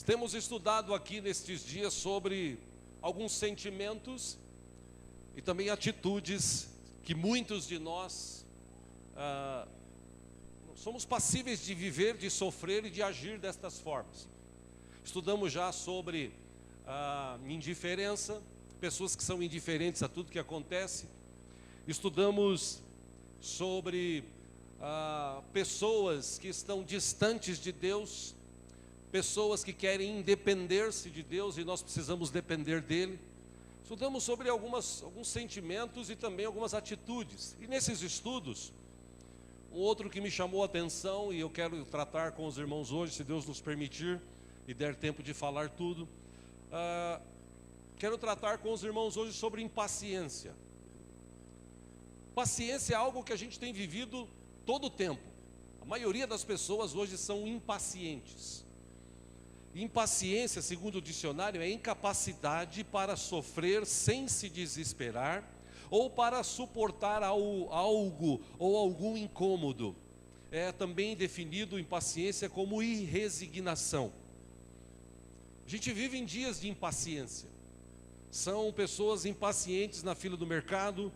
Temos estudado aqui nestes dias sobre alguns sentimentos e também atitudes que muitos de nós somos passíveis de viver, de sofrer e de agir destas formas. Estudamos já sobre indiferença, pessoas que são indiferentes a tudo que acontece. Estudamos sobre pessoas que estão distantes de Deus, pessoas que querem independer-se de Deus e nós precisamos depender dele. Estudamos sobre alguns sentimentos e também algumas atitudes. E nesses estudos, um outro que me chamou a atenção e eu quero tratar com os irmãos hoje, se Deus nos permitir e der tempo de falar tudo. Quero tratar com os irmãos hoje sobre impaciência. Paciência é algo que a gente tem vivido todo o tempo. A maioria das pessoas hoje são impacientes. Impaciência, segundo o dicionário, é incapacidade para sofrer sem se desesperar ou para suportar algo ou algum incômodo. É também definido impaciência como irresignação. A gente vive em dias de impaciência. São pessoas impacientes na fila do mercado,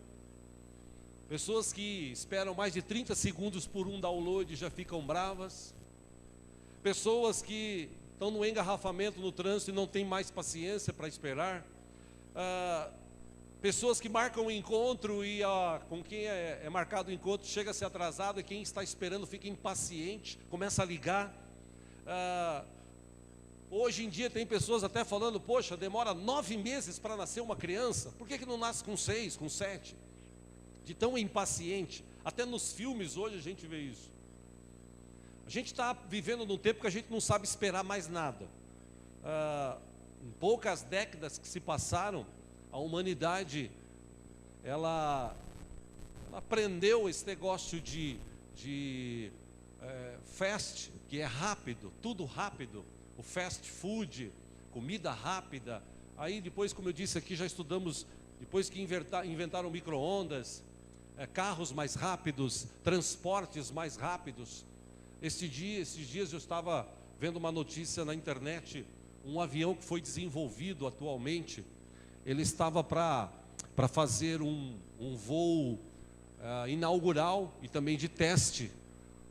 pessoas que esperam mais de 30 segundos por um download e já ficam bravas, pessoas que estão no engarrafamento no trânsito e não tem mais paciência para esperar, pessoas que marcam o encontro e com quem é marcado o encontro chega a ser atrasado e quem está esperando fica impaciente, começa a ligar. Hoje em dia tem pessoas até falando, poxa, demora 9 meses para nascer uma criança, por que não nasce com 6, com 7? De tão impaciente. Até nos filmes hoje a gente vê isso. A gente está vivendo num tempo que a gente não sabe esperar mais nada. Em poucas décadas que se passaram, a humanidade ela aprendeu esse negócio de fast, que é rápido, tudo rápido, o fast food, comida rápida. Aí depois, como eu disse aqui, já estudamos, depois que inventaram micro-ondas, carros mais rápidos, transportes mais rápidos. Esses dias eu estava vendo uma notícia na internet, um avião que foi desenvolvido atualmente, ele estava para fazer um voo inaugural e também de teste,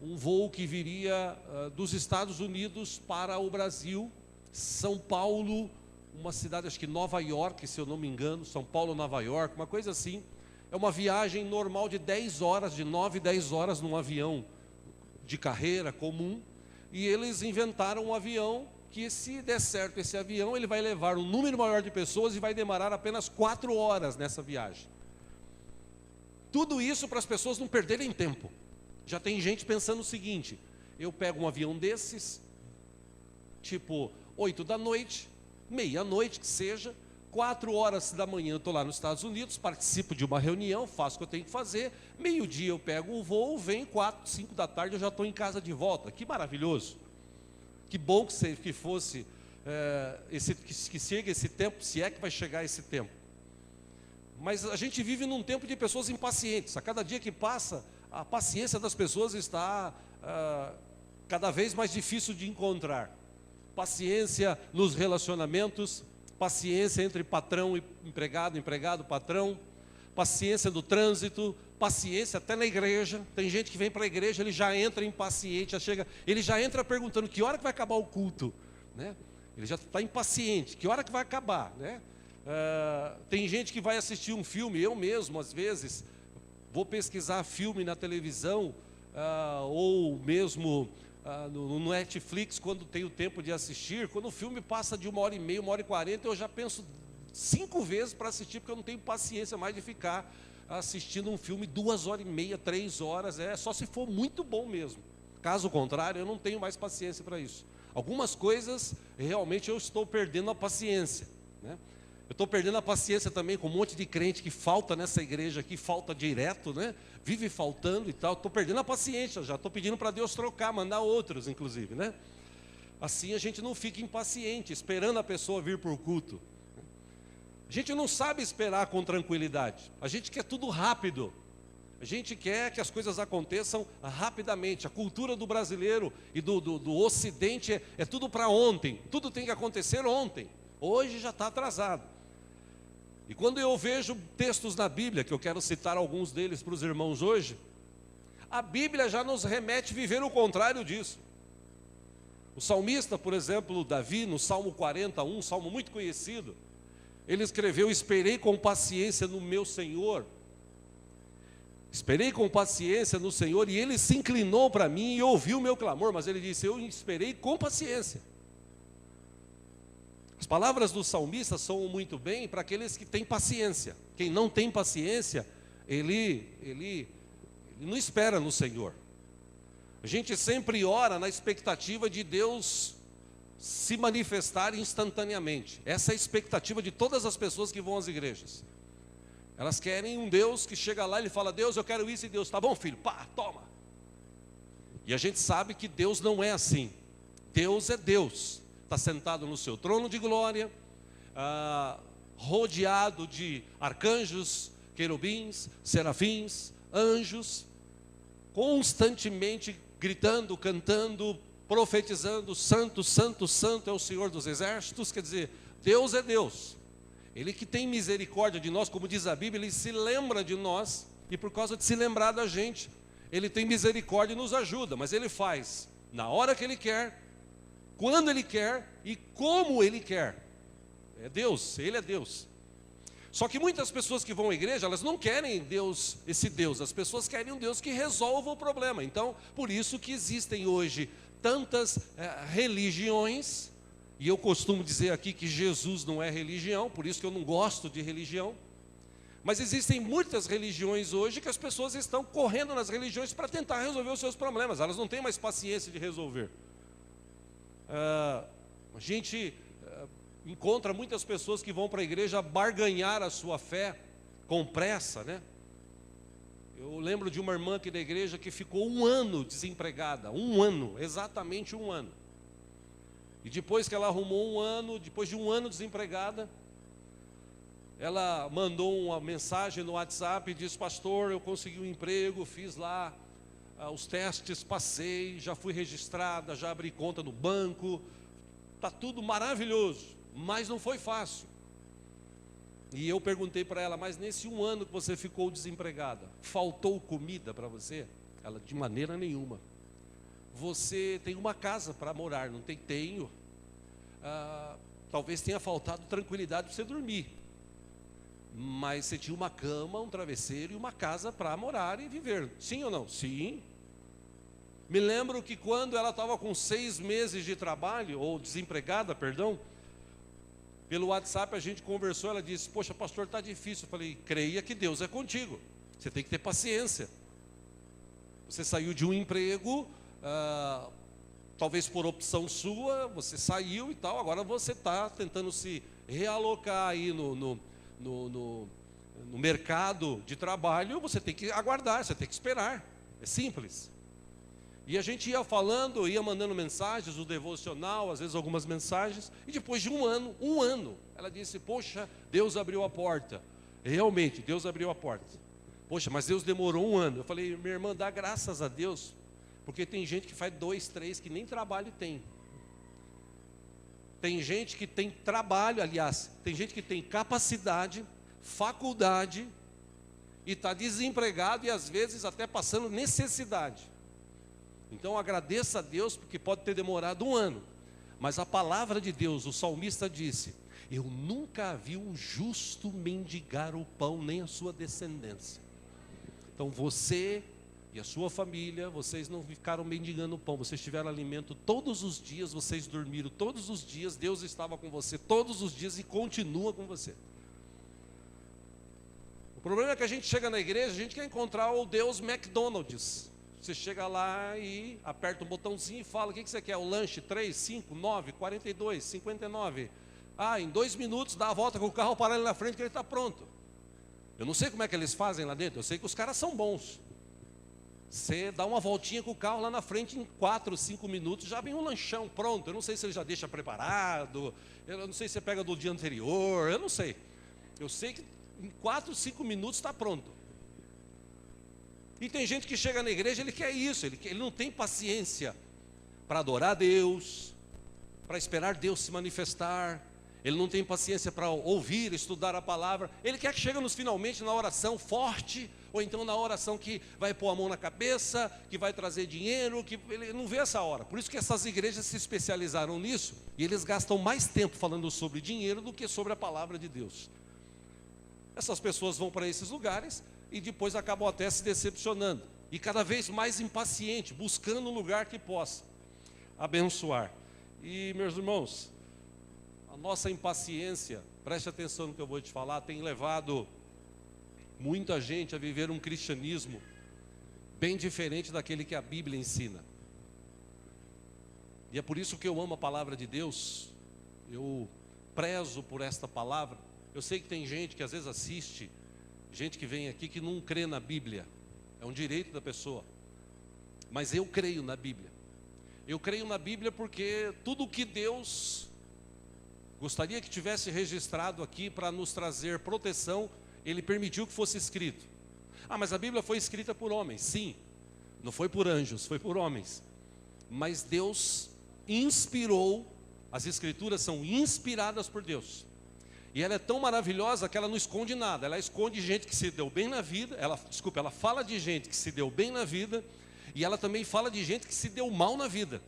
um voo que viria dos Estados Unidos para o Brasil, São Paulo, uma cidade, acho que Nova York, se eu não me engano, São Paulo, Nova York, uma coisa assim. É uma viagem normal de 10 horas, de 9, 10 horas num avião de carreira comum, e eles inventaram um avião que, se der certo esse avião, ele vai levar um número maior de pessoas e vai demorar apenas 4 horas nessa viagem. Tudo isso para as pessoas não perderem tempo. Já tem gente pensando o seguinte, eu pego um avião desses, tipo 8 da noite, meia-noite que seja, 4 horas da manhã eu estou lá nos Estados Unidos, participo de uma reunião, faço o que eu tenho que fazer, meio-dia eu pego o voo, venho 4, 5 da tarde eu já estou em casa de volta. Que maravilhoso! Que bom que fosse, que chegue esse tempo, se é que vai chegar esse tempo. Mas a gente vive num tempo de pessoas impacientes. A cada dia que passa, a paciência das pessoas está cada vez mais difícil de encontrar. Paciência nos relacionamentos, paciência entre patrão e empregado, empregado, patrão, paciência no trânsito, paciência até na igreja. Tem gente que vem para a igreja, ele já entra impaciente, ele já entra perguntando que hora que vai acabar o culto, né? Ele já está impaciente, que hora que vai acabar, né? Tem gente que vai assistir um filme, eu mesmo às vezes vou pesquisar filme na televisão, ou mesmo no Netflix, quando tenho tempo de assistir. Quando o filme passa de 1h30, 1h40, eu já penso 5 vezes para assistir, porque eu não tenho paciência mais de ficar assistindo um filme 2h30, 3 horas, só se for muito bom mesmo. Caso contrário, eu não tenho mais paciência para isso. Algumas coisas, realmente eu estou perdendo a paciência, né? Eu estou perdendo a paciência também com um monte de crente que falta nessa igreja aqui, falta direto, né? Vive faltando e tal. Estou perdendo a paciência, já estou pedindo para Deus trocar, mandar outros, inclusive, né? Assim a gente não fica impaciente, esperando a pessoa vir para o culto. A gente não sabe esperar com tranquilidade. A gente quer tudo rápido. A gente quer que as coisas aconteçam rapidamente. A cultura do brasileiro e do Ocidente é tudo para ontem. Tudo tem que acontecer ontem. Hoje já está atrasado. E quando eu vejo textos na Bíblia, que eu quero citar alguns deles para os irmãos hoje, a Bíblia já nos remete a viver o contrário disso. O salmista, por exemplo, Davi, no Salmo 41, um salmo muito conhecido, ele escreveu: esperei com paciência no meu Senhor. Esperei com paciência no Senhor, e Ele se inclinou para mim e ouviu o meu clamor. Mas ele disse: eu esperei com paciência. As palavras do salmista soam muito bem para aqueles que têm paciência. Quem não tem paciência, ele não espera no Senhor. A gente sempre ora na expectativa de Deus se manifestar instantaneamente. Essa é a expectativa de todas as pessoas que vão às igrejas. Elas querem um Deus que chega lá e fala: Deus, eu quero isso, e Deus: tá bom, filho, pá, toma. E a gente sabe que Deus não é assim. Deus é Deus, está sentado no seu trono de glória, rodeado de arcanjos, querubins, serafins, anjos, constantemente gritando, cantando, profetizando: santo, santo, santo é o Senhor dos exércitos. Quer dizer, Deus é Deus. Ele que tem misericórdia de nós, como diz a Bíblia, Ele se lembra de nós, e por causa de se lembrar da gente, Ele tem misericórdia e nos ajuda. Mas Ele faz na hora que Ele quer, quando Ele quer e como Ele quer. É Deus, Ele é Deus. Só que muitas pessoas que vão à igreja, elas não querem Deus, esse Deus. As pessoas querem um Deus que resolva o problema. Então, por isso que existem hoje tantas religiões. E eu costumo dizer aqui que Jesus não é religião, por isso que eu não gosto de religião. Mas existem muitas religiões hoje que as pessoas estão correndo nas religiões para tentar resolver os seus problemas. Elas não têm mais paciência de resolver. A gente encontra muitas pessoas que vão para a igreja barganhar a sua fé com pressa, né? Eu lembro de uma irmã aqui da igreja que ficou 1 ano desempregada. 1 ano, exatamente 1 ano. E depois que ela arrumou 1 ano, depois de 1 ano desempregada, ela mandou uma mensagem no WhatsApp e disse: pastor, eu consegui um emprego, fiz lá os testes, passei, já fui registrada, já abri conta no banco, está tudo maravilhoso, mas não foi fácil. E eu perguntei para ela: mas nesse 1 ano que você ficou desempregada, faltou comida para você? Ela: de maneira nenhuma. Você tem uma casa para morar? Não tem? Tenho. Talvez tenha faltado tranquilidade para você dormir, mas você tinha uma cama, um travesseiro e uma casa para morar e viver. Sim ou não? Sim. Me lembro que quando ela estava com 6 meses de trabalho, ou desempregada, perdão, pelo WhatsApp a gente conversou. Ela disse: poxa, pastor, está difícil. Eu falei: creia que Deus é contigo, você tem que ter paciência. Você saiu de um emprego, talvez por opção sua, você saiu e tal, agora você está tentando se realocar aí no mercado de trabalho. Você tem que aguardar, você tem que esperar, é simples. E a gente ia falando, ia mandando mensagens, o devocional, às vezes algumas mensagens, e depois de 1 ano, ela disse: poxa, Deus abriu a porta. Realmente, Deus abriu a porta. Poxa, mas Deus demorou 1 ano. Eu falei: minha irmã, dá graças a Deus, porque tem gente que faz 2, 3, que nem trabalho tem. Tem gente que tem trabalho, aliás, tem gente que tem capacidade, faculdade, e está desempregado e às vezes até passando necessidade. Então agradeça a Deus, porque pode ter demorado 1 ano. Mas a palavra de Deus, o salmista disse: eu nunca vi um justo mendigar o pão, nem a sua descendência. Então você e a sua família, vocês não ficaram mendigando o pão, vocês tiveram alimento todos os dias, vocês dormiram todos os dias, Deus estava com você todos os dias e continua com você. O problema é que a gente chega na igreja, a gente quer encontrar o Deus McDonald's. Você chega lá e aperta um botãozinho e fala: o que você quer? O lanche 3, 5, 9, 42, 59. Em 2 minutos dá a volta com o carro, para ele na frente que ele está pronto. Eu não sei como é que eles fazem lá dentro, eu sei que os caras são bons. Você dá uma voltinha com o carro lá na frente, em 4, 5 minutos já vem um lanchão pronto. Eu não sei se ele já deixa preparado, eu não sei se você pega do dia anterior, eu não sei. Eu sei que em 4, 5 minutos está pronto. E tem gente que chega na igreja, ele quer isso, ele não tem paciência para adorar a Deus, para esperar Deus se manifestar. Ele não tem paciência para ouvir, estudar a palavra. Ele quer que chegue nos finalmente na oração forte, ou então na oração que vai pôr a mão na cabeça, que vai trazer dinheiro, que ele não vê essa hora. Por isso que essas igrejas se especializaram nisso, e eles gastam mais tempo falando sobre dinheiro do que sobre a palavra de Deus. Essas pessoas vão para esses lugares e depois acabam até se decepcionando, e cada vez mais impaciente, buscando um lugar que possa abençoar. E meus irmãos, a nossa impaciência, preste atenção no que eu vou te falar, tem levado muita gente a viver um cristianismo bem diferente daquele que a Bíblia ensina. E é por isso que eu amo a palavra de Deus, eu prezo por esta palavra. Eu sei que tem gente que às vezes assiste, gente que vem aqui que não crê na Bíblia, é um direito da pessoa, mas eu creio na Bíblia. Eu creio na Bíblia porque tudo que Deus gostaria que tivesse registrado aqui para nos trazer proteção, Ele permitiu que fosse escrito. Ah, mas a Bíblia foi escrita por homens. Sim, não foi por anjos, foi por homens. Mas Deus inspirou, as Escrituras são inspiradas por Deus. E ela é tão maravilhosa que ela não esconde nada. Ela esconde gente que se deu bem na vida, ela fala de gente que se deu bem na vida, e ela também fala de gente que se deu mal na vida.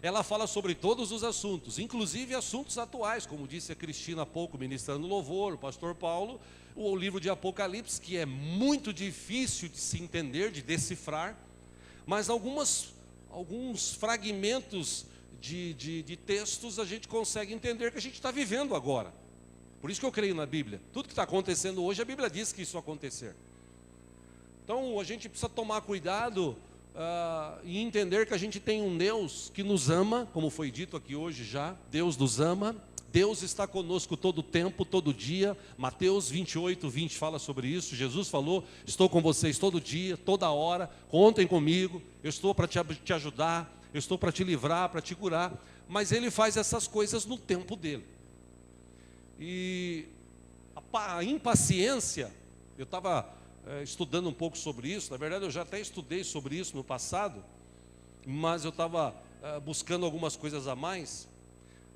Ela fala sobre todos os assuntos, inclusive assuntos atuais, como disse a Cristina há pouco, ministrando louvor, o pastor Paulo, o livro de Apocalipse, que é muito difícil de se entender, de decifrar, mas alguns fragmentos de textos a gente consegue entender que a gente está vivendo agora. Por isso que eu creio na Bíblia. Tudo que está acontecendo hoje, a Bíblia diz que isso vai acontecer. Então a gente precisa tomar cuidado e entender que a gente tem um Deus que nos ama, como foi dito aqui hoje já. Deus nos ama, Deus está conosco todo o tempo, todo dia. Mateus 28, 20 fala sobre isso. Jesus falou: estou com vocês todo dia, toda hora, contem comigo, eu estou para te ajudar, eu estou para te livrar, para te curar. Mas Ele faz essas coisas no tempo dEle. E a impaciência, eu estava estudando um pouco sobre isso. Na verdade eu já até estudei sobre isso no passado, mas eu estava buscando algumas coisas a mais.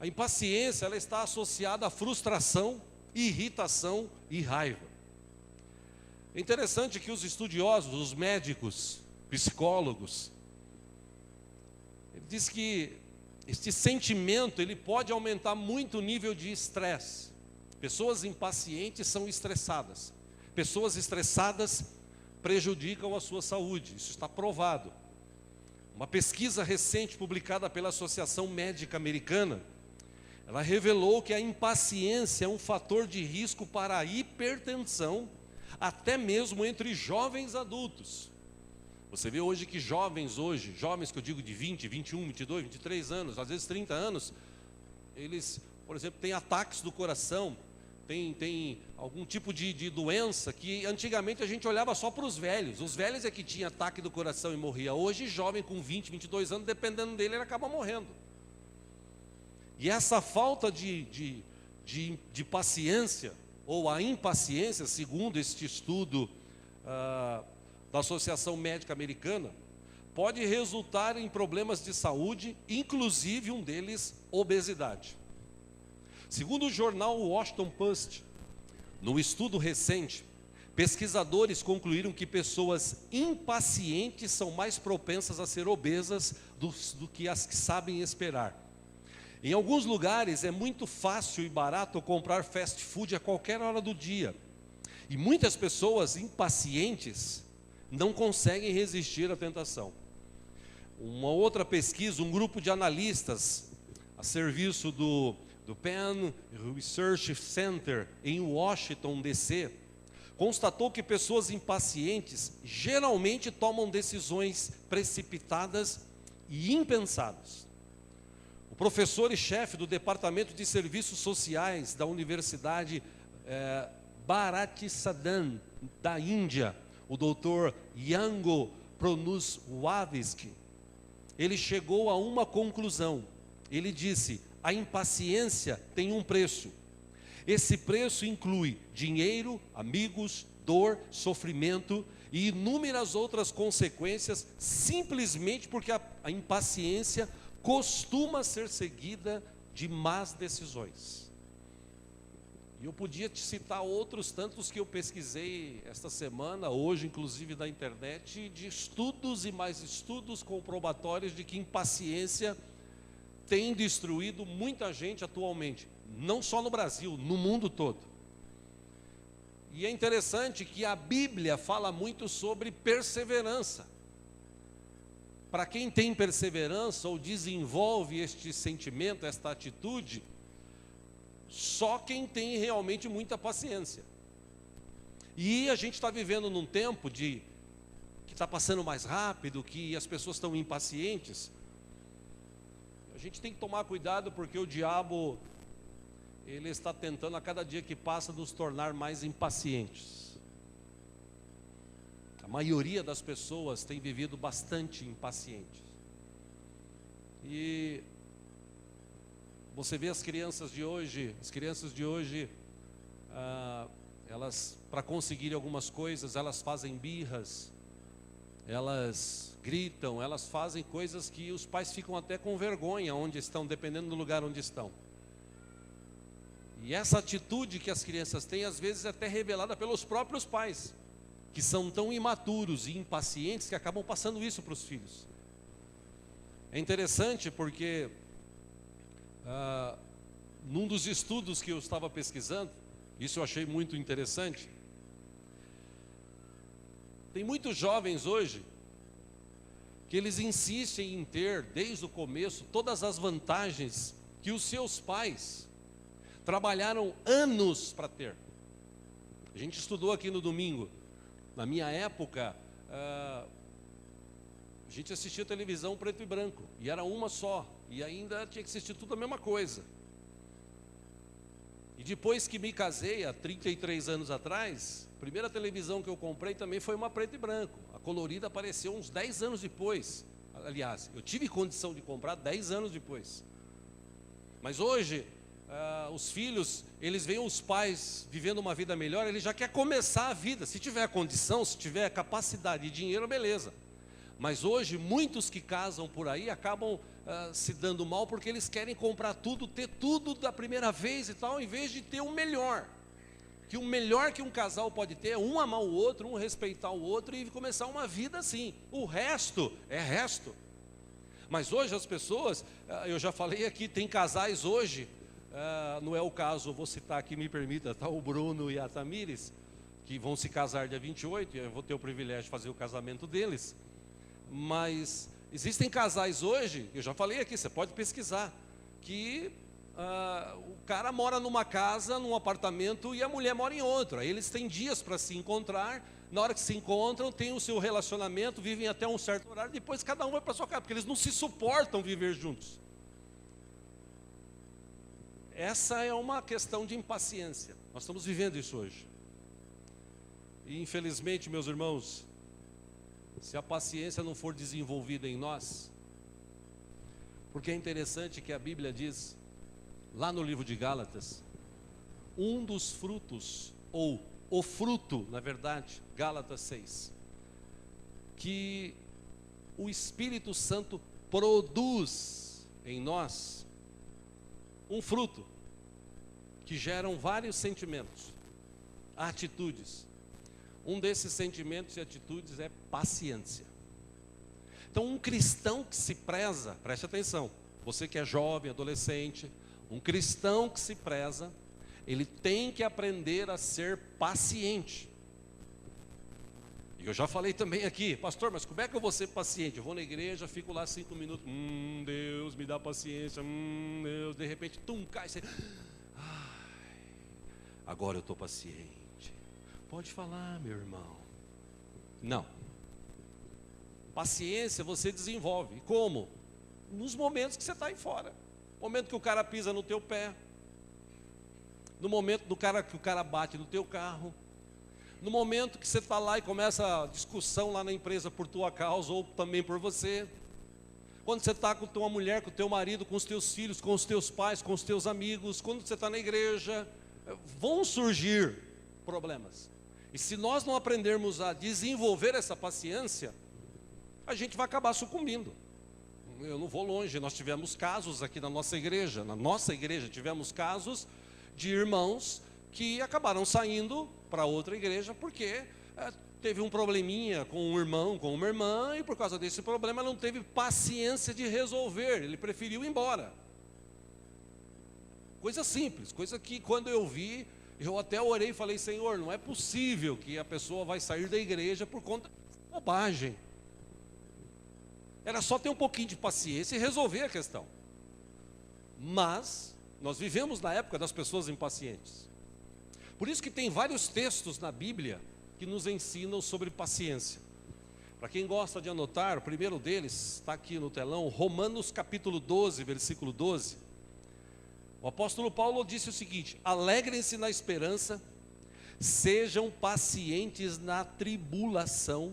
A impaciência, ela está associada à frustração, irritação e raiva. É interessante que os estudiosos, os médicos, psicólogos, ele diz que este sentimento, ele pode aumentar muito o nível de estresse. Pessoas impacientes são estressadas. Pessoas estressadas prejudicam a sua saúde, isso está provado. Uma pesquisa recente publicada pela Associação Médica Americana, ela revelou que a impaciência é um fator de risco para a hipertensão, até mesmo entre jovens adultos. Você vê hoje que jovens que eu digo de 20, 21, 22, 23 anos, às vezes 30 anos, eles, por exemplo, têm ataques do coração, tem algum tipo de doença que antigamente a gente olhava só para os velhos é que tinha ataque do coração e morria. Hoje, jovem com 20, 22 anos, dependendo dele, ele acaba morrendo. E essa falta de paciência, ou a impaciência, segundo este estudo da Associação Médica Americana, pode resultar em problemas de saúde, inclusive um deles, obesidade. Segundo o jornal Washington Post, num estudo recente, pesquisadores concluíram que pessoas impacientes são mais propensas a ser obesas do que as que sabem esperar. Em alguns lugares é muito fácil e barato comprar fast food a qualquer hora do dia. E muitas pessoas impacientes não conseguem resistir à tentação. Uma outra pesquisa, um grupo de analistas a serviço do Penn Research Center em Washington, D.C., constatou que pessoas impacientes geralmente tomam decisões precipitadas e impensadas. O professor e chefe do Departamento de Serviços Sociais da Universidade Bharathisadan, da Índia, o Dr. Yango Pronuswavsky, ele chegou a uma conclusão. Ele disse: a impaciência tem um preço. Esse preço inclui dinheiro, amigos, dor, sofrimento e inúmeras outras consequências, simplesmente porque a impaciência costuma ser seguida de más decisões. E eu podia te citar outros tantos que eu pesquisei esta semana, hoje inclusive na internet, de estudos e mais estudos comprobatórios de que impaciência tem destruído muita gente atualmente, não só no Brasil, no mundo todo. E é interessante que a Bíblia fala muito sobre perseverança. Para quem tem perseverança ou desenvolve este sentimento, esta atitude, só quem tem realmente muita paciência. E a gente está vivendo num tempo que está passando mais rápido, que as pessoas estão impacientes. A gente tem que tomar cuidado porque o diabo, ele está tentando a cada dia que passa nos tornar mais impacientes. A maioria das pessoas tem vivido bastante impacientes. E você vê as crianças de hoje, elas, para conseguir algumas coisas, elas fazem birras, elas gritam, elas fazem coisas que os pais ficam até com vergonha onde estão, dependendo do lugar onde estão. E essa atitude que as crianças têm, às vezes é até revelada pelos próprios pais, que são tão imaturos e impacientes que acabam passando isso para os filhos. É interessante porque num dos estudos que eu estava pesquisando, isso eu achei muito interessante. Tem muitos jovens hoje que eles insistem em ter, desde o começo, todas as vantagens que os seus pais trabalharam anos para ter. A gente estudou aqui no domingo. Na minha época, a gente assistia televisão preto e branco, e era uma só, e ainda tinha que assistir tudo a mesma coisa. E depois que me casei, há 33 anos atrás, a primeira televisão que eu comprei também foi uma preto e branco. A colorida apareceu uns 10 anos depois. Aliás, eu tive condição de comprar 10 anos depois. Mas hoje, os filhos, eles veem os pais vivendo uma vida melhor, ele já quer começar a vida. Se tiver condição, se tiver capacidade e dinheiro, beleza. Mas hoje, muitos que casam por aí acabam se dando mal porque eles querem comprar tudo, ter tudo da primeira vez e tal, em vez de ter o melhor. Que o melhor que um casal pode ter é um amar o outro, um respeitar o outro e começar uma vida assim. O resto é resto. Mas hoje as pessoas, eu já falei aqui, tem casais hoje, não é o caso, eu vou citar aqui, me permita, tá, o Bruno e a Tamires, que vão se casar dia 28, e eu vou ter o privilégio de fazer o casamento deles. Mas existem casais hoje, eu já falei aqui, você pode pesquisar, que o cara mora numa casa, num apartamento, e a mulher mora em outro. Aí eles têm dias para se encontrar, na hora que se encontram, tem o seu relacionamento, vivem até um certo horário, depois cada um vai para sua casa, porque eles não se suportam viver juntos. Essa é uma questão de impaciência. Nós estamos vivendo isso hoje. E infelizmente, meus irmãos, se a paciência não for desenvolvida em nós, porque é interessante que a Bíblia diz, lá no livro de Gálatas, um dos frutos, ou o fruto, na verdade, Gálatas 6, que o Espírito Santo produz em nós, um fruto, que geram vários sentimentos, atitudes. Um desses sentimentos e atitudes é paciência. Então, um cristão que se preza, preste atenção, você que é jovem, adolescente, um cristão que se preza, ele tem que aprender a ser paciente. E eu já falei também aqui, pastor, mas como é que eu vou ser paciente? Eu vou na igreja, fico lá 5 minutos, Deus me dá paciência, Deus, de repente, cai, você, agora eu estou paciente. Pode falar, meu irmão. Não. Paciência você desenvolve. Como? Nos momentos que você está aí fora. No momento que o cara pisa no teu pé. No momento que o cara bate no teu carro. No momento que você está lá e começa a discussão lá na empresa por tua causa ou também por você. Quando você está com a tua mulher, com o teu marido, com os teus filhos, com os teus pais, com os teus amigos. Quando você está na igreja. Vão surgir problemas. E se nós não aprendermos a desenvolver essa paciência, a gente vai acabar sucumbindo. Eu não vou longe, nós tivemos casos aqui na nossa igreja tivemos casos de irmãos que acabaram saindo para outra igreja porque teve um probleminha com um irmão, com uma irmã, e por causa desse problema não teve paciência de resolver, ele preferiu ir embora. Coisa simples, coisa que quando eu vi, eu até orei e falei: Senhor, não é possível que a pessoa vai sair da igreja por conta de bobagem. Era só ter um pouquinho de paciência e resolver a questão. Mas nós vivemos na época das pessoas impacientes. Por isso que tem vários textos na Bíblia que nos ensinam sobre paciência. Para quem gosta de anotar, o primeiro deles está aqui no telão, Romanos capítulo 12, versículo 12. O apóstolo Paulo disse o seguinte: alegrem-se na esperança, sejam pacientes na tribulação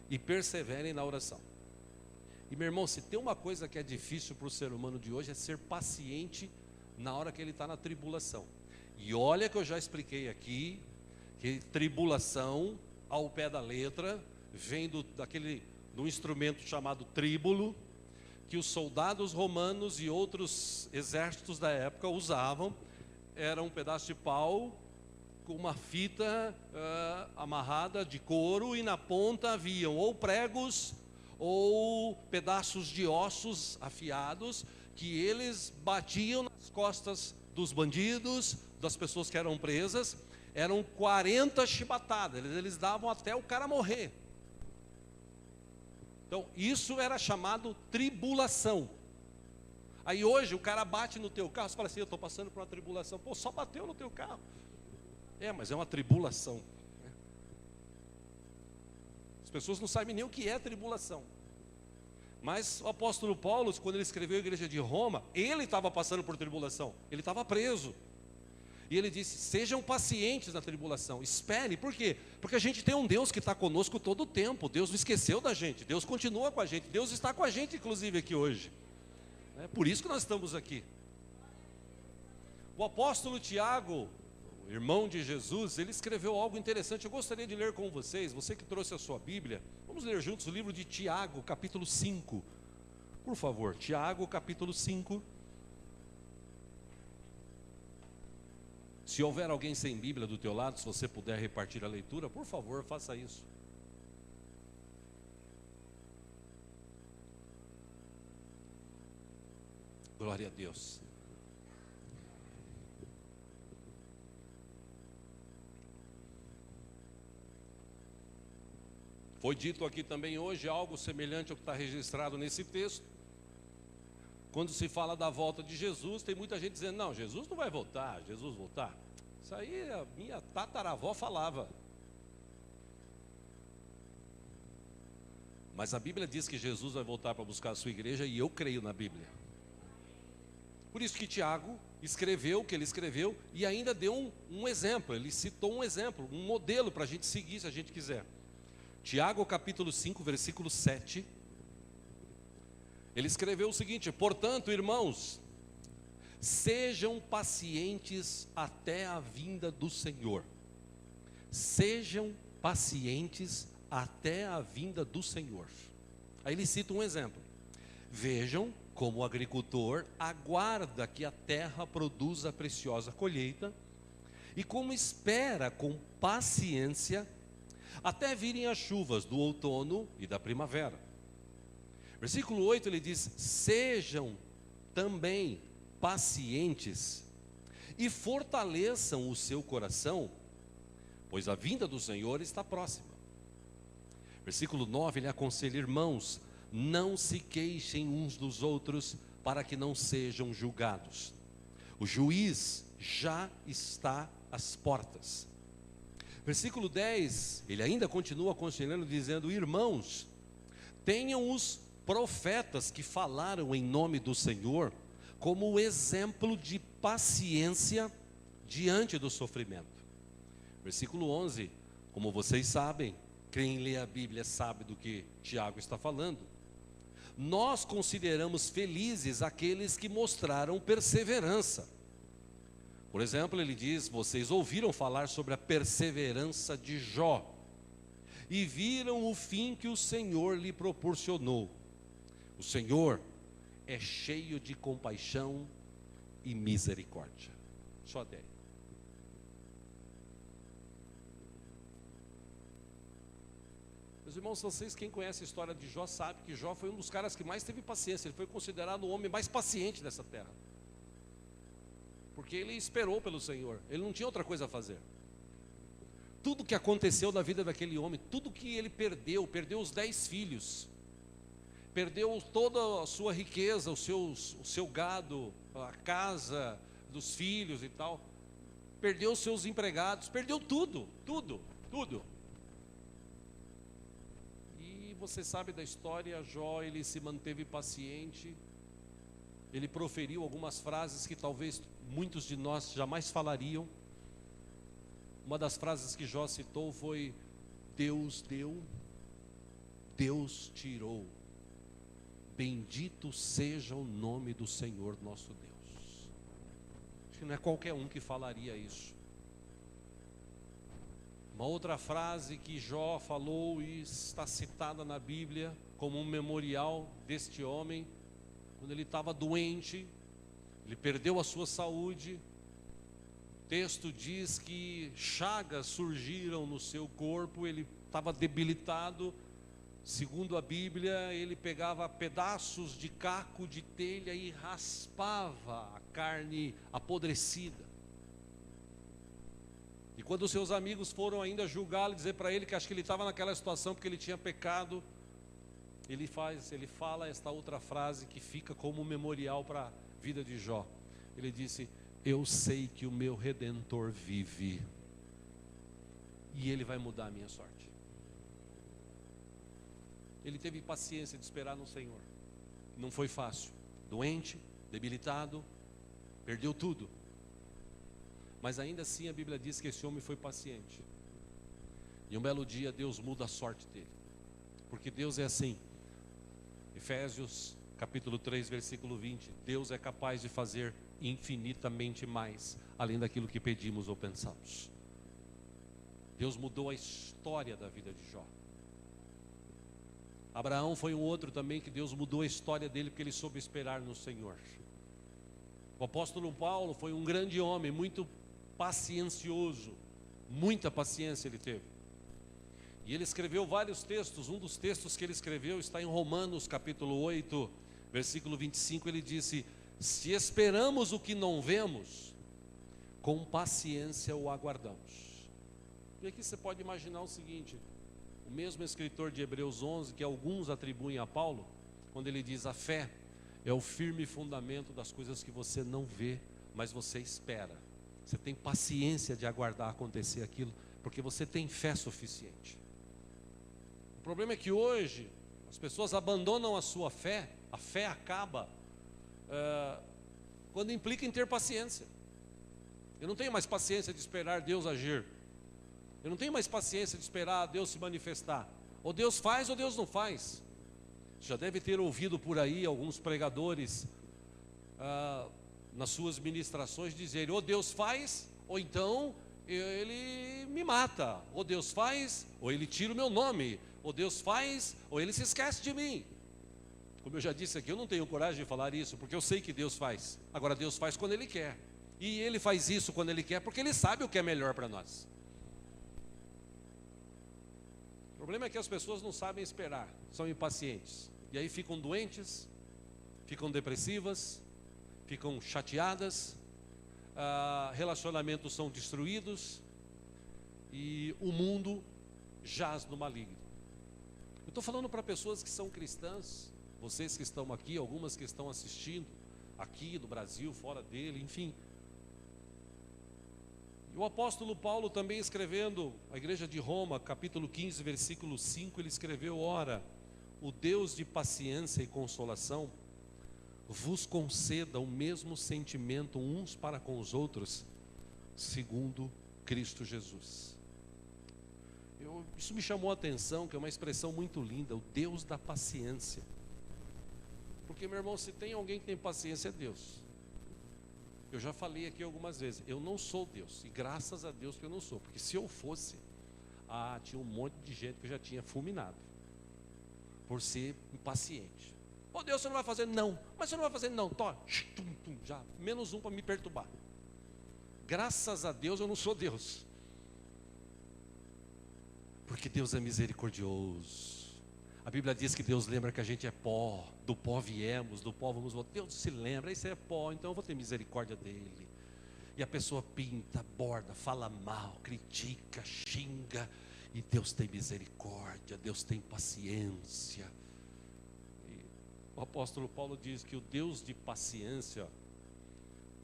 e perseverem na oração. E meu irmão, se tem uma coisa que é difícil para o ser humano de hoje, é ser paciente na hora que ele está na tribulação. E olha que eu já expliquei aqui, que tribulação, ao pé da letra, vem do instrumento chamado tríbulo, que os soldados romanos e outros exércitos da época usavam. Era um pedaço de pau com uma fita amarrada de couro, e na ponta haviam ou pregos ou pedaços de ossos afiados, que eles batiam nas costas dos bandidos, das pessoas que eram presas. Eram 40 chibatadas, eles davam até o cara morrer. Então isso era chamado tribulação. Aí hoje o cara bate no teu carro, você fala assim: eu estou passando por uma tribulação. Pô, só bateu no teu carro. Mas é uma tribulação. As pessoas não sabem nem o que é tribulação. Mas o apóstolo Paulo, quando ele escreveu a igreja de Roma, ele estava passando por tribulação, ele estava preso. E ele disse: sejam pacientes na tribulação, espere. Por quê? Porque a gente tem um Deus que está conosco todo o tempo. Deus não esqueceu da gente, Deus continua com a gente, Deus está com a gente inclusive aqui hoje. É por isso que nós estamos aqui. O apóstolo Tiago, o irmão de Jesus, ele escreveu algo interessante. Eu gostaria de ler com vocês, você que trouxe a sua Bíblia. Vamos ler juntos o livro de Tiago, capítulo 5. Por favor, Tiago, capítulo 5. Se houver alguém sem Bíblia do teu lado, se você puder repartir a leitura, por favor, faça isso. Glória a Deus. Foi dito aqui também hoje algo semelhante ao que está registrado nesse texto. Quando se fala da volta de Jesus, tem muita gente dizendo: não, Jesus não vai voltar, Jesus voltar. Isso aí a minha tataravó falava. Mas a Bíblia diz que Jesus vai voltar para buscar a sua igreja, e eu creio na Bíblia. Por isso que Tiago escreveu o que ele escreveu, e ainda deu um exemplo. Ele citou um exemplo, um modelo para a gente seguir se a gente quiser. Tiago capítulo 5, versículo 7. Ele escreveu o seguinte: portanto, irmãos, sejam pacientes até a vinda do Senhor. Sejam pacientes até a vinda do Senhor. Aí ele cita um exemplo: vejam como o agricultor aguarda que a terra produza a preciosa colheita, e como espera com paciência até virem as chuvas do outono e da primavera. Versículo 8 ele diz: sejam também pacientes e fortaleçam o seu coração, pois a vinda do Senhor está próxima. Versículo 9 ele aconselha: irmãos, não se queixem uns dos outros, para que não sejam julgados. O juiz já está às portas. Versículo 10, ele ainda continua aconselhando, dizendo: irmãos, tenham os profetas que falaram em nome do Senhor como exemplo de paciência diante do sofrimento. Versículo 11, como vocês sabem, quem lê a Bíblia sabe do que Tiago está falando. Nós consideramos felizes aqueles que mostraram perseverança, Por exemplo, ele diz: vocês ouviram falar sobre a perseverança de Jó e viram o fim que o Senhor lhe proporcionou. O Senhor é cheio de compaixão e misericórdia. Só 10. Meus irmãos, vocês, quem conhece a história de Jó, sabe que Jó foi um dos caras que mais teve paciência. Ele foi considerado o homem mais paciente dessa terra, porque ele esperou pelo Senhor, ele não tinha outra coisa a fazer. Tudo que aconteceu na vida daquele homem, tudo que ele perdeu os 10 filhos, perdeu toda a sua riqueza, o seu gado, a casa dos filhos e tal, perdeu os seus empregados, perdeu tudo. E você sabe da história, Jó, ele se manteve paciente, ele proferiu algumas frases que talvez muitos de nós jamais falariam. Uma das frases que Jó citou foi: Deus deu, Deus tirou, bendito seja o nome do Senhor nosso Deus. Acho que não é qualquer um que falaria isso. Uma outra frase que Jó falou e está citada na Bíblia como um memorial deste homem, quando ele estava doente, ele perdeu a sua saúde. O texto diz que chagas surgiram no seu corpo, ele estava debilitado. Segundo a Bíblia, ele pegava pedaços de caco de telha e raspava a carne apodrecida. E quando os seus amigos foram ainda julgá-lo, dizer para ele que acho que ele estava naquela situação porque ele tinha pecado, ele fala esta outra frase que fica como um memorial para a vida de Jó. Ele disse: eu sei que o meu Redentor vive e ele vai mudar a minha sorte. Ele teve paciência de esperar no Senhor. Não foi fácil, doente, debilitado, perdeu tudo, mas ainda assim a Bíblia diz que esse homem foi paciente. E um belo dia Deus muda a sorte dele, porque Deus é assim. Efésios capítulo 3, versículo 20: Deus é capaz de fazer infinitamente mais, além daquilo que pedimos ou pensamos. Deus mudou a história da vida de Jó. Abraão foi um outro também que Deus mudou a história dele, porque ele soube esperar no Senhor. O apóstolo Paulo foi um grande homem, muito paciencioso, muita paciência ele teve. E ele escreveu vários textos. Um dos textos que ele escreveu está em Romanos capítulo 8, versículo 25. Ele disse: se esperamos o que não vemos, com paciência o aguardamos. E aqui você pode imaginar o seguinte: o mesmo escritor de Hebreus 11, que alguns atribuem a Paulo, quando ele diz: a fé é o firme fundamento das coisas que você não vê, mas você espera. Você tem paciência de aguardar acontecer aquilo, porque você tem fé suficiente. O problema é que hoje as pessoas abandonam a sua fé. A fé acaba quando implica em ter paciência. Eu não tenho mais paciência de esperar Deus agir. Eu não tenho mais paciência de esperar Deus se manifestar. Ou Deus faz ou Deus não faz. Você já deve ter ouvido por aí alguns pregadores nas suas ministrações dizerem: ou Deus faz, ou então ele me mata. Ou Deus faz, ou ele tira o meu nome. Ou Deus faz, ou ele se esquece de mim. Como eu já disse aqui, eu não tenho coragem de falar isso, porque eu sei que Deus faz. Agora, Deus faz quando Ele quer. E Ele faz isso quando Ele quer, porque Ele sabe o que é melhor para nós. O problema é que as pessoas não sabem esperar, são impacientes. E aí ficam doentes, ficam depressivas, ficam chateadas, relacionamentos são destruídos e o mundo jaz no maligno. Eu estou falando para pessoas que são cristãs, vocês que estão aqui, algumas que estão assistindo, aqui no Brasil, fora dele, enfim. E o apóstolo Paulo também escrevendo à igreja de Roma, capítulo 15, versículo 5, ele escreveu: ora, o Deus de paciência e consolação vos conceda o mesmo sentimento uns para com os outros, segundo Cristo Jesus. Isso me chamou a atenção, que é uma expressão muito linda, o Deus da paciência. Porque, meu irmão, se tem alguém que tem paciência, é Deus. Eu já falei aqui algumas vezes, eu não sou Deus, e graças a Deus que eu não sou, porque se eu fosse, tinha um monte de gente que eu já tinha fulminado, por ser impaciente. Ô Deus, você não vai fazer? Não. Mas você não vai fazer? Não. Já, menos um para me perturbar. Graças a Deus eu não sou Deus, porque Deus é misericordioso. A Bíblia diz que Deus lembra que a gente é pó, do pó viemos, do pó vamos voltar. Deus se lembra, isso é pó, então eu vou ter misericórdia dele. E a pessoa pinta, borda, fala mal, critica, xinga, e Deus tem misericórdia, Deus tem paciência. E o apóstolo Paulo diz que o Deus de paciência,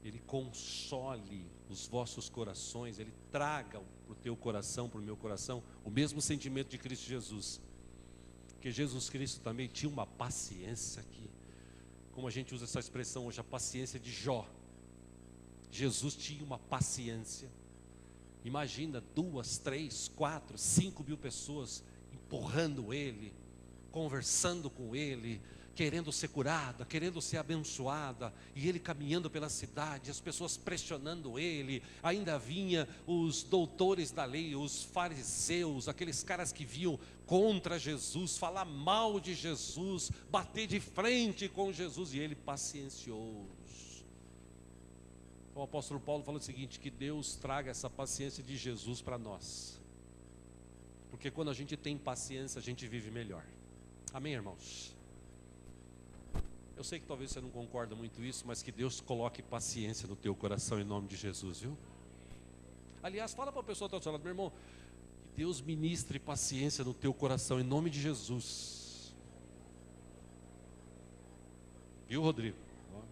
Ele console os vossos corações, Ele traga para o teu coração, para o meu coração, o mesmo sentimento de Cristo Jesus. Porque Jesus Cristo também tinha uma paciência que, como a gente usa essa expressão hoje, a paciência de Jó. Jesus tinha uma paciência. Imagina 2, 3, 4, 5 mil pessoas empurrando ele, conversando com ele, querendo ser curada, querendo ser abençoada, e ele caminhando pela cidade, as pessoas pressionando ele. Ainda vinha os doutores da lei, os fariseus, aqueles caras que viam contra Jesus, falar mal de Jesus, bater de frente com Jesus, e ele paciencioso. O apóstolo Paulo fala o seguinte, que Deus traga essa paciência de Jesus para nós, porque quando a gente tem paciência, a gente vive melhor. Amém, irmãos? Eu sei que talvez você não concorda muito isso, mas que Deus coloque paciência no teu coração em nome de Jesus, viu? Aliás, fala para a pessoa que está ao seu lado, meu irmão, que Deus ministre paciência no teu coração em nome de Jesus. Viu, Rodrigo?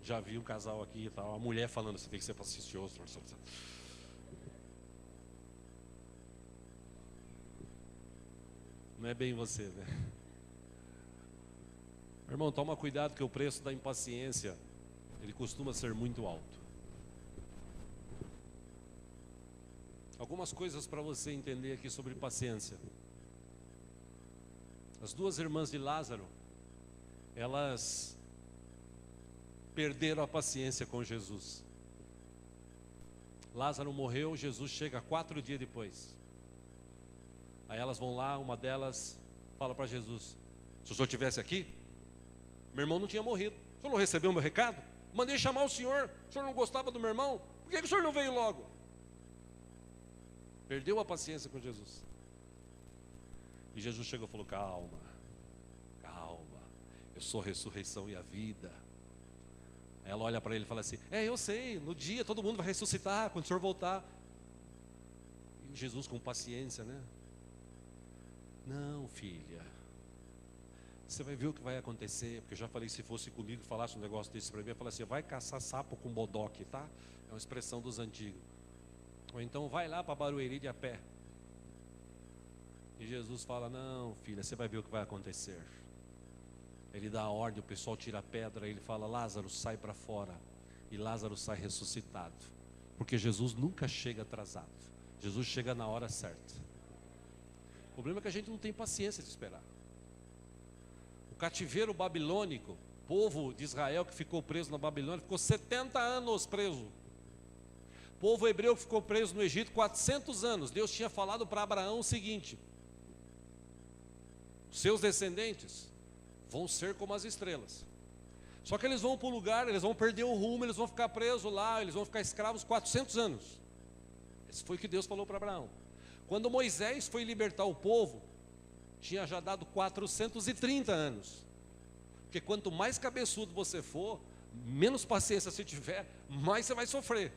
Já vi um casal aqui e tal, uma mulher falando, você tem que ser paciencioso. Não é bem você, né? Meu irmão, toma cuidado que o preço da impaciência, ele costuma ser muito alto. Algumas coisas para você entender aqui sobre paciência. As duas irmãs de Lázaro, elas perderam a paciência com Jesus. Lázaro morreu, Jesus chega 4 dias depois. Aí elas vão lá, uma delas fala para Jesus, se o senhor estivesse aqui, meu irmão não tinha morrido. O senhor não recebeu o meu recado? Mandei chamar o senhor não gostava do meu irmão? Por que o senhor não veio logo? Perdeu a paciência com Jesus. E Jesus chegou e falou, calma, eu sou a ressurreição e a vida. Aí ela olha para ele e fala assim, eu sei, no dia todo mundo vai ressuscitar, quando o senhor voltar. E Jesus com paciência, né? Não, filha, você vai ver o que vai acontecer, porque eu já falei, se fosse comigo, falasse um negócio desse para mim, eu falaria assim, vai caçar sapo com bodoque, tá? É uma expressão dos antigos. Ou então vai lá para Barueri de a pé. E Jesus fala, não, filha, você vai ver o que vai acontecer. Ele dá a ordem, o pessoal tira a pedra, ele fala, Lázaro, sai para fora. E Lázaro sai ressuscitado. Porque Jesus nunca chega atrasado. Jesus chega na hora certa. O problema é que a gente não tem paciência de esperar. O cativeiro babilônico, o povo de Israel que ficou preso na Babilônia, ficou 70 anos preso. O povo hebreu que ficou preso no Egito 400 anos. Deus tinha falado para Abraão o seguinte, seus descendentes vão ser como as estrelas. Só que eles vão para um lugar, eles vão perder o rumo, eles vão ficar presos lá, eles vão ficar escravos 400 anos. Esse foi o que Deus falou para Abraão. Quando Moisés foi libertar o povo, tinha já dado 430 anos. Porque quanto mais cabeçudo você for, menos paciência você tiver, mais você vai sofrer.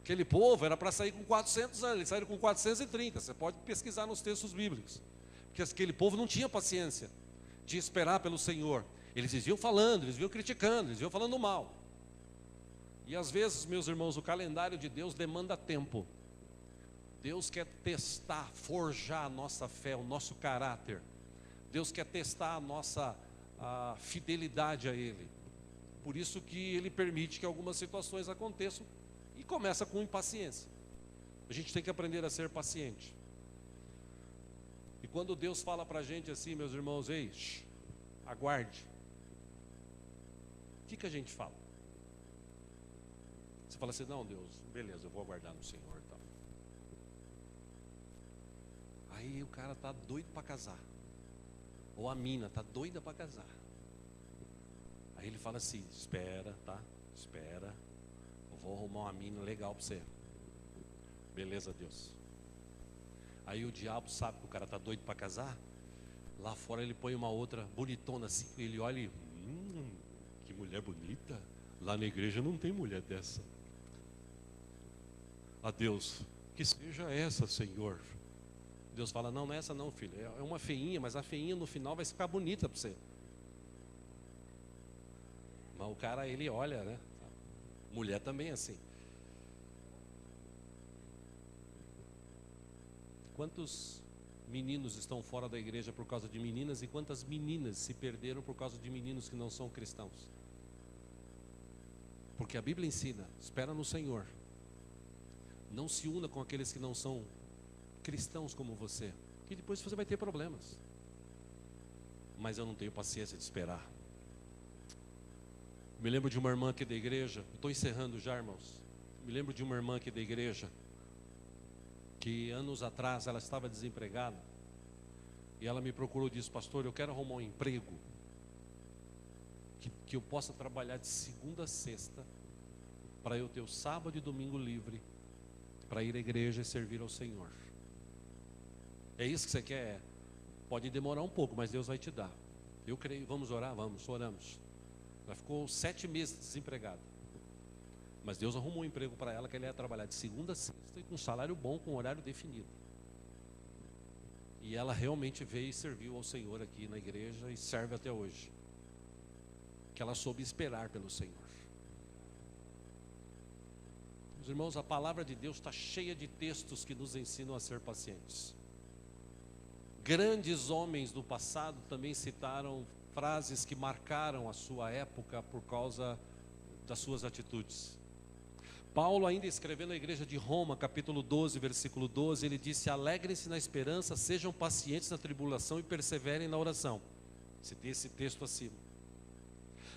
Aquele povo era para sair com 400 anos, eles saíram com 430. Você pode pesquisar nos textos bíblicos. Porque aquele povo não tinha paciência de esperar pelo Senhor. Eles viviam falando, eles viviam criticando, eles viviam falando mal. E às vezes, meus irmãos, o calendário de Deus demanda tempo. Deus quer testar, forjar a nossa fé, o nosso caráter. Deus quer testar a fidelidade a Ele. Por isso que Ele permite que algumas situações aconteçam e começa com impaciência. A gente tem que aprender a ser paciente. E quando Deus fala para a gente assim, meus irmãos, ei, aguarde. O que a gente fala? Você fala assim, não, Deus, beleza, eu vou aguardar no Senhor e tal. Aí o cara está doido para casar. Ou a mina está doida para casar. Aí ele fala assim, espera, tá? Espera. Eu vou arrumar uma mina legal para você. Beleza, Deus. Aí o diabo sabe que o cara está doido para casar. Lá fora ele põe uma outra bonitona assim. Ele olha e, que mulher bonita. Lá na igreja não tem mulher dessa. A Deus, que seja essa, Senhor. Deus fala, não, não é essa não, filho. É uma feinha, mas a feinha no final vai ficar bonita para você. Mas o cara, ele olha, né? Mulher também é assim. Quantos meninos estão fora da igreja por causa de meninas e quantas meninas se perderam por causa de meninos que não são cristãos? Porque a Bíblia ensina, espera no Senhor. Não se una com aqueles que não são cristãos como você, que depois você vai ter problemas. Mas eu não tenho paciência de esperar. Me lembro de uma irmã aqui da igreja, estou encerrando já, irmãos. Me lembro de uma irmã aqui da igreja, que anos atrás ela estava desempregada, e ela me procurou e disse, pastor, eu quero arrumar um emprego, que eu possa trabalhar de segunda a sexta, para eu ter o sábado e domingo livre, para ir à igreja e servir ao Senhor. É isso que você quer? Pode demorar um pouco, mas Deus vai te dar. Eu creio, vamos orar? Vamos, oramos. Ela ficou 7 meses desempregada. Mas Deus arrumou um emprego para ela, que ela ia trabalhar de segunda a sexta e com um salário bom, com um horário definido. E ela realmente veio e serviu ao Senhor aqui na igreja e serve até hoje. Que ela soube esperar pelo Senhor. Meus irmãos, a palavra de Deus está cheia de textos que nos ensinam a ser pacientes. Grandes homens do passado também citaram frases que marcaram a sua época por causa das suas atitudes. Paulo, ainda escrevendo à igreja de Roma, capítulo 12, versículo 12, ele disse, alegrem-se na esperança, sejam pacientes na tribulação e perseverem na oração. Citei esse texto acima.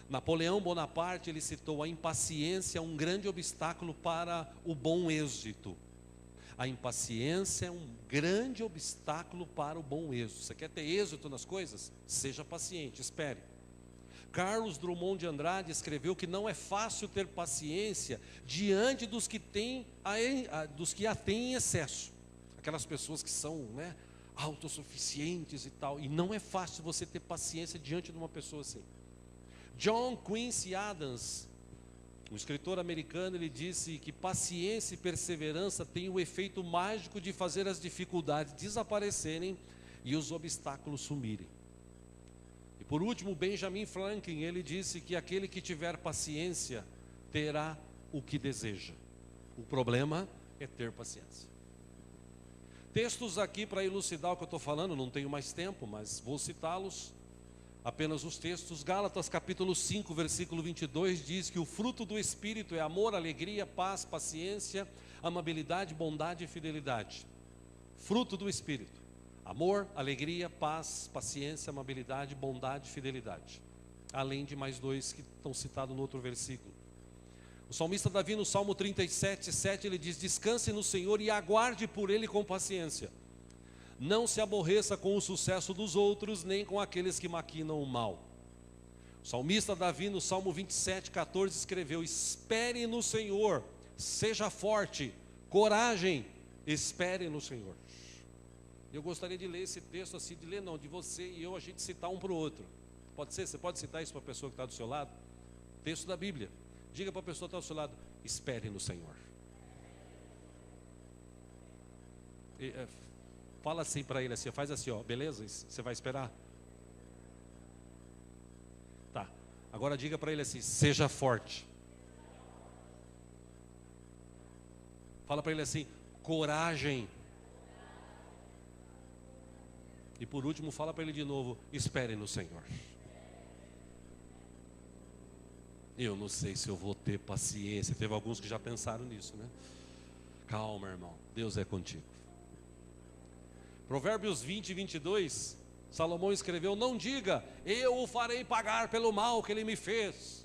Napoleão Bonaparte, ele citou, a impaciência é um grande obstáculo para o bom êxito. A impaciência é um grande obstáculo para o bom êxito. Você quer ter êxito nas coisas? Seja paciente, espere. Carlos Drummond de Andrade escreveu que não é fácil ter paciência diante dos que a têm em excesso. Aquelas pessoas que são, né, autossuficientes e tal. E não é fácil você ter paciência diante de uma pessoa assim. John Quincy Adams, um escritor americano, ele disse que paciência e perseverança têm o efeito mágico de fazer as dificuldades desaparecerem e os obstáculos sumirem. E por último, Benjamin Franklin, ele disse que aquele que tiver paciência terá o que deseja. O problema é ter paciência. Textos aqui para elucidar o que eu estou falando, não tenho mais tempo, mas vou citá-los. Apenas os textos. Gálatas capítulo 5, versículo 22 diz que o fruto do Espírito é amor, alegria, paz, paciência, amabilidade, bondade e fidelidade. Fruto do Espírito: amor, alegria, paz, paciência, amabilidade, bondade e fidelidade. Além de mais 2 que estão citados no outro versículo. O salmista Davi, no Salmo 37, 7, ele diz: descanse no Senhor e aguarde por Ele com paciência. Não se aborreça com o sucesso dos outros, nem com aqueles que maquinam o mal. O salmista Davi, no Salmo 27, 14, escreveu: espere no Senhor, seja forte, coragem, espere no Senhor. Eu gostaria de ler esse texto assim, de ler não, de você e eu, a gente citar um para o outro. Pode ser? Você pode citar isso para a pessoa que está do seu lado? Texto da Bíblia. Diga para a pessoa que está do seu lado: espere no Senhor. Fala assim para ele, assim, faz assim, ó, beleza? Você vai esperar? Tá. Agora diga para ele assim: seja forte. Fala para ele assim: coragem. E por último, fala para ele de novo: espere no Senhor. Eu não sei se eu vou ter paciência. Teve alguns que já pensaram nisso, né? Calma, irmão, Deus é contigo. Provérbios 20, 22, Salomão escreveu: não diga, eu o farei pagar pelo mal que ele me fez.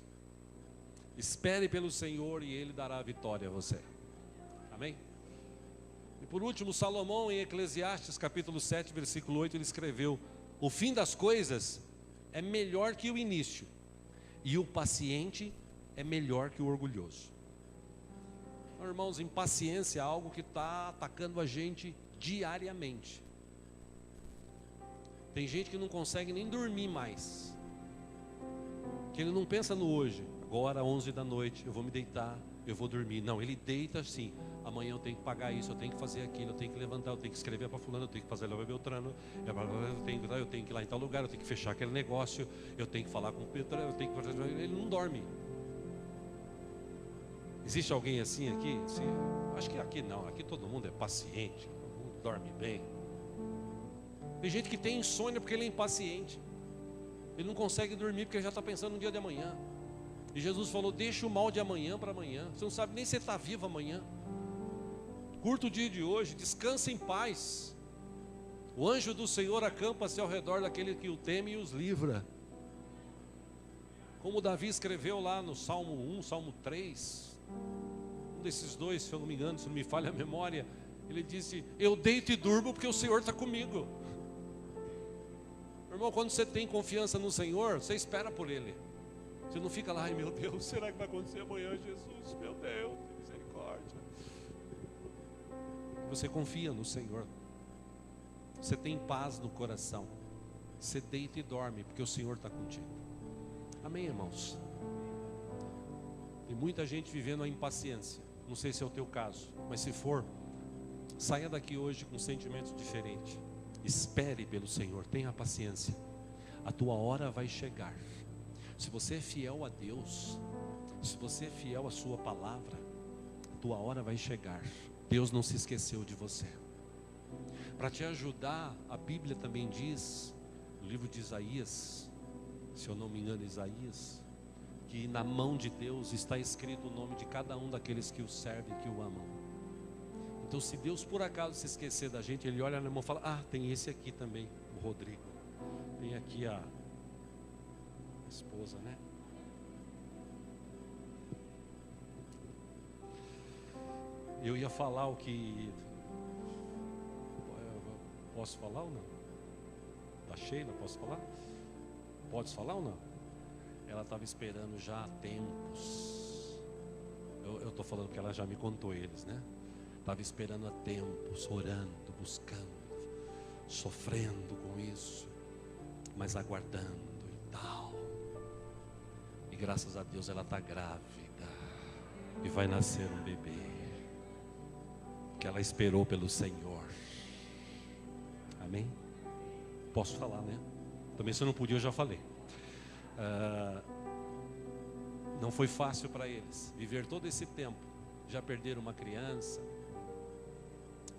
Espere pelo Senhor e Ele dará a vitória a você. Amém? E por último, Salomão, em Eclesiastes capítulo 7, versículo 8, ele escreveu: o fim das coisas é melhor que o início, e o paciente é melhor que o orgulhoso. Então, irmãos, impaciência é algo que está atacando a gente diariamente. Tem gente que não consegue nem dormir mais, que ele não pensa no hoje. Agora, 11 da noite, eu vou me deitar, eu vou dormir. Não, ele deita assim: amanhã eu tenho que pagar isso, eu tenho que fazer aquilo, eu tenho que levantar, eu tenho que escrever para fulano, eu tenho que fazer lá para Beltrano, eu tenho que ir lá em tal lugar, eu tenho que fechar aquele negócio, eu tenho que falar com o Pedro, ele não dorme. Existe alguém assim aqui? Sim, acho que aqui não, aqui todo mundo é paciente, todo mundo dorme bem. Tem gente que tem insônia porque ele é impaciente, ele não consegue dormir porque ele já está pensando no dia de amanhã. E Jesus falou: deixa o mal de amanhã para amanhã. Você não sabe nem se você está vivo amanhã. Curta o dia de hoje, descansa em paz. O anjo do Senhor acampa-se ao redor daquele que o teme e os livra. Como Davi escreveu lá no Salmo 1, Salmo 3, um desses dois, se eu não me engano, se não me falha a memória, ele disse: eu deito e durmo porque o Senhor está comigo. Irmão, quando você tem confiança no Senhor, você espera por Ele. Você não fica lá: ai meu Deus, será que vai acontecer amanhã, Jesus? Meu Deus, misericórdia. Você confia no Senhor, você tem paz no coração, você deita e dorme porque o Senhor está contigo. Amém, irmãos? Tem muita gente vivendo a impaciência. Não sei se é o teu caso, mas se for, saia daqui hoje com sentimentos diferentes. Espere pelo Senhor, tenha paciência. A tua hora vai chegar. Se você é fiel a Deus, se você é fiel à sua palavra, a tua hora vai chegar. Deus não se esqueceu de você. Para te ajudar, a Bíblia também diz, no livro de Isaías, se eu não me engano, Isaías, que na mão de Deus está escrito o nome de cada um daqueles que o servem, que o amam. Então, se Deus por acaso se esquecer da gente, Ele olha na mão e fala: ah, tem esse aqui também, o Rodrigo. Tem aqui a esposa, né? Eu ia falar o que... Posso falar ou não? Da Sheila, posso falar? Podes falar ou não? Ela estava esperando já há tempos. Eu estou falando que ela já me contou eles, né? Estava esperando há tempos, orando, buscando, sofrendo com isso, mas aguardando e tal. E graças a Deus ela está grávida e vai nascer um bebê, que ela esperou pelo Senhor. Amém? Posso falar, né? Também se eu não podia, eu já falei. Não foi fácil para eles viver todo esse tempo. Já perderam uma criança,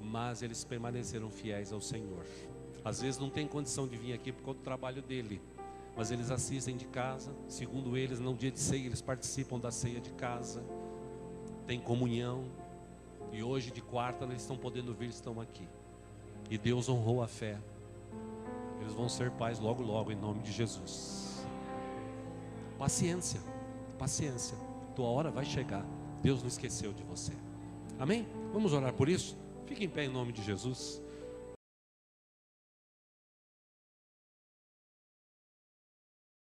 mas eles permaneceram fiéis ao Senhor. Às vezes não tem condição de vir aqui por conta do trabalho dele, mas eles assistem de casa. Segundo eles, no dia de ceia, eles participam da ceia de casa, tem comunhão. E hoje de quarta eles estão podendo vir, estão aqui. E Deus honrou a fé. Eles vão ser pais logo logo, em nome de Jesus. Paciência, paciência. Tua hora vai chegar. Deus não esqueceu de você. Amém? Vamos orar por isso? Fique em pé em nome de Jesus.